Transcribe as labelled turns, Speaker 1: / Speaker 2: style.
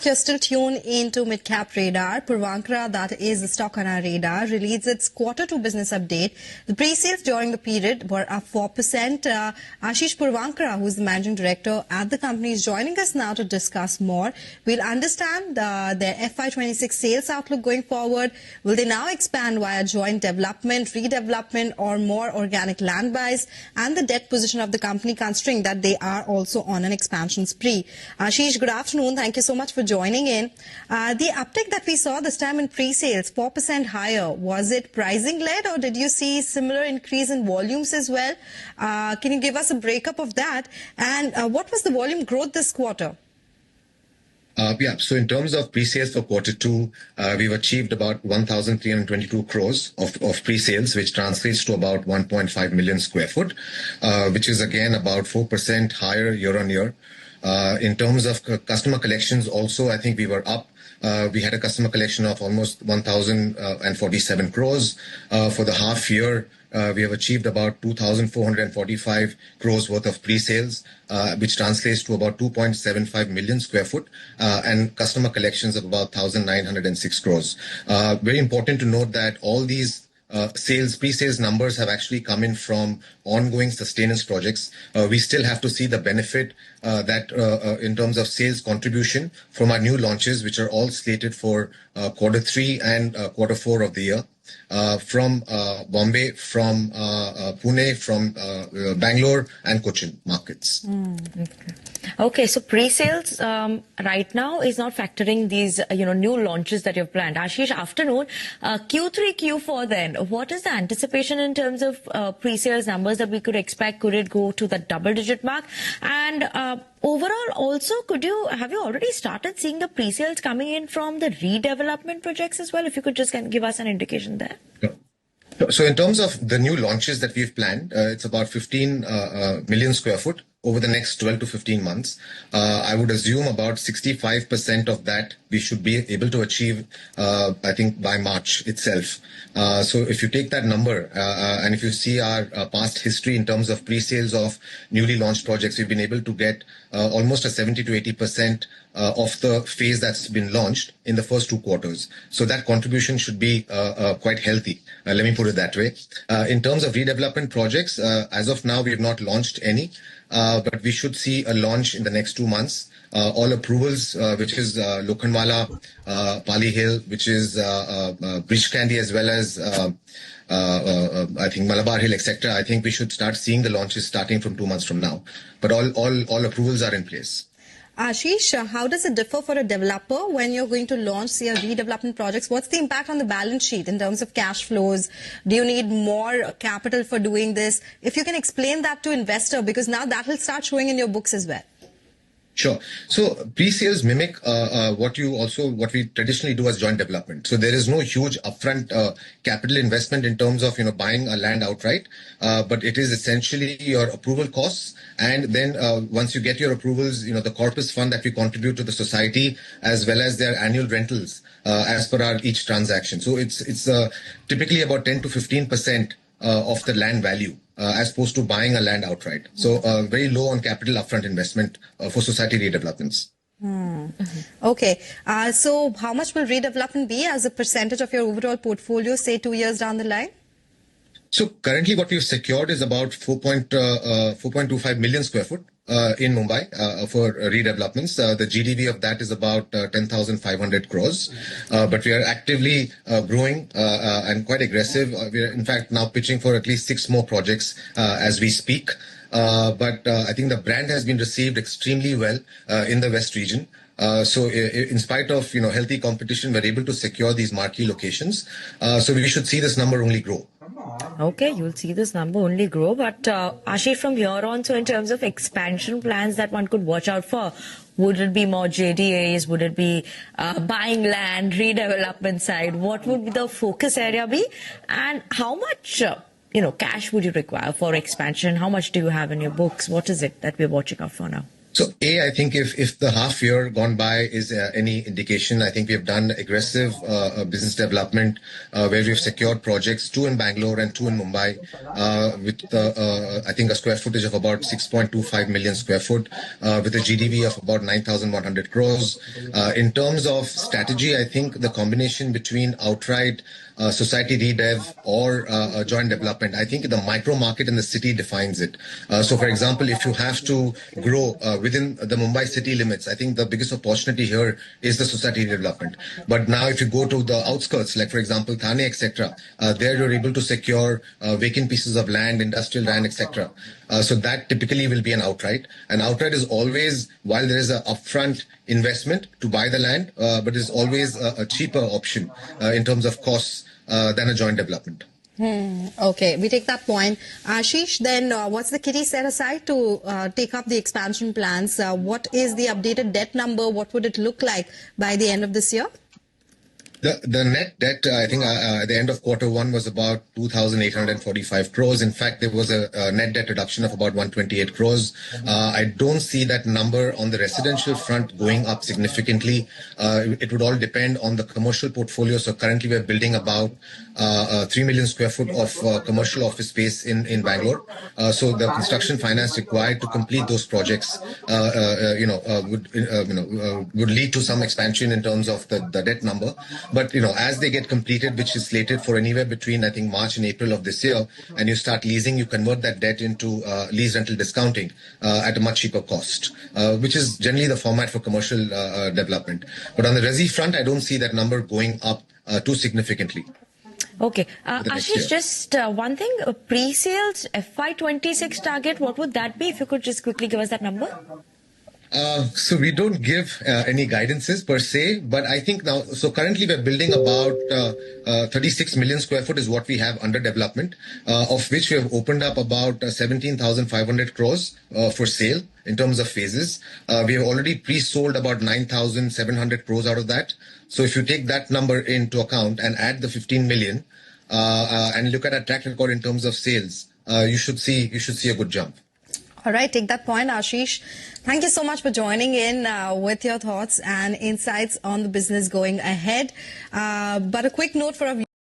Speaker 1: you're still tuned into Midcap Radar. Puravankara, that is the stock on our radar, released its Q2 business update. The pre-sales during the period were up 4%. Ashish Puravankara, who is the managing director at the company, is joining us now to discuss more. We'll understand their FY26 sales outlook going forward. Will they now expand via joint development, redevelopment, or more organic land buys? And the debt position of the company, considering that they are also on an expansion spree. Ashish, good afternoon. Thank you so much for joining in. The uptick that we saw this time in pre-sales, 4% higher, was it pricing-led or did you see similar increase in volumes as well? Can you give us a breakup of that? And what was the volume growth this quarter?
Speaker 2: So in terms of pre-sales for Q2, we've achieved about 1,322 crores of pre-sales, which translates to about 1.5 million square foot, which is again about 4% higher year on year. In terms of customer collections also, I think we were up. We had a customer collection of almost 1,047 crores. For the half year, we have achieved about 2,445 crores worth of pre-sales, which translates to about 2.75 million square foot, and customer collections of about 1,906 crores. Very important to note that all these pre-sales numbers have actually come in from ongoing sustenance projects. We still have to see the benefit that in terms of sales contribution from our new launches, which are all slated for Q3 and Q4 of the year. From Bombay, from Pune, from Bangalore and Cochin markets.
Speaker 3: Okay, so pre-sales right now is not factoring these new launches that you've planned. Ashish, afternoon, Q3, Q4 then, what is the anticipation in terms of pre-sales numbers that we could expect? Could it go to the double-digit mark? And overall also, have you already started seeing the pre-sales coming in from the redevelopment projects as well? If you could just give us an indication there.
Speaker 2: Yeah. So in terms of the new launches that we've planned, it's about 15 million square foot over the next 12 to 15 months. I would assume about 65% of that we should be able to achieve, I think, by March itself. So if you take that number and if you see our past history in terms of pre-sales of newly launched projects, we've been able to get almost a 70 to 80% of the phase that's been launched in the first 2 quarters. So that contribution should be quite healthy. Let me put it that way. In terms of redevelopment projects, as of now, we have not launched any, but we should see a launch in the next 2 months. All approvals, which is Lokhandwala, Pali Hill, which is Bridge Candy, as well as I think Malabar Hill, etc. I think we should start seeing the launches starting from 2 months from now. But all approvals are in place.
Speaker 1: Ashish, how does it differ for a developer when you're going to launch your redevelopment projects? What's the impact on the balance sheet in terms of cash flows? Do you need more capital for doing this? If you can explain that to investor, because now that will start showing in your books as well.
Speaker 2: Sure. So pre-sales mimic what we traditionally do as joint development. So there is no huge upfront capital investment in terms of buying a land outright, but it is essentially your approval costs, and then once you get your approvals, the corpus fund that we contribute to the society, as well as their annual rentals as per our each transaction. So it's typically about 10 to 15% of the land value. As opposed to buying a land outright. So very low on capital upfront investment for society redevelopments.
Speaker 1: Okay. So how much will redevelopment be as a percentage of your overall portfolio, say 2 years down the line?
Speaker 2: So currently what we've secured is about 4.25 million square foot in Mumbai for redevelopments. The GDV of that is about 10,500 crores. But we are actively growing and quite aggressive. We are in fact now pitching for at least 6 more projects as we speak. But I think the brand has been received extremely well in the West region. So in spite of healthy competition, we're able to secure these marquee locations. So we should see this number only grow.
Speaker 3: Okay, you'll see this number only grow. But Ashish, from here on, so in terms of expansion plans that one could watch out for, would it be more JDAs? Would it be buying land, redevelopment side? What would the focus area be? And how much cash would you require for expansion? How much do you have in your books? What is it that we're watching out for now?
Speaker 2: So, I think if the half year gone by is any indication, I think we have done aggressive business development where we've secured projects, 2 in Bangalore and 2 in Mumbai, with I think a square footage of about 6.25 million square foot, with a GDV of about 9,100 crores. In terms of strategy, I think the combination between outright society redev or joint development, I think the micro market in the city defines it. So, for example, if you have to grow within the Mumbai city limits, I think the biggest opportunity here is the society development. But now, if you go to the outskirts, like for example Thane, etc., there you're able to secure vacant pieces of land, industrial land, etc. So that typically will be an outright. And outright is always, while there is an upfront investment to buy the land, but is always a cheaper option in terms of costs than a joint development.
Speaker 1: Okay, we take that point. Ashish, then what's the kitty set aside to take up the expansion plans? What is the updated debt number? What would it look like by the end of this year?
Speaker 2: The net debt, I think, at the end of Q1 was about 2,845 crores. In fact, there was a net debt reduction of about 128 crores. I don't see that number on the residential front going up significantly. It would all depend on the commercial portfolio. So currently we're building about 3 million square foot of commercial office space in Bangalore. So the construction finance required to complete those projects, would lead to some expansion in terms of the debt number. But, as they get completed, which is slated for anywhere between, I think, March and April of this year, and you start leasing, you convert that debt into lease rental discounting at a much cheaper cost, which is generally the format for commercial development. But on the resi front, I don't see that number going up too significantly.
Speaker 3: Okay. Ashish, just one thing, pre-sales FY26 target, what would that be? If you could just quickly give us that number.
Speaker 2: So we don't give any guidances per se, but I think now, so currently we're building about 36 million square foot is what we have under development, of which we have opened up about 17,500 crores for sale in terms of phases. We have already pre-sold about 9,700 crores out of that. So if you take that number into account and add the 15 million and look at our track record in terms of sales, you should see a good jump.
Speaker 1: All right, take that point, Ashish. Thank you so much for joining in with your thoughts and insights on the business going ahead. But a quick note for our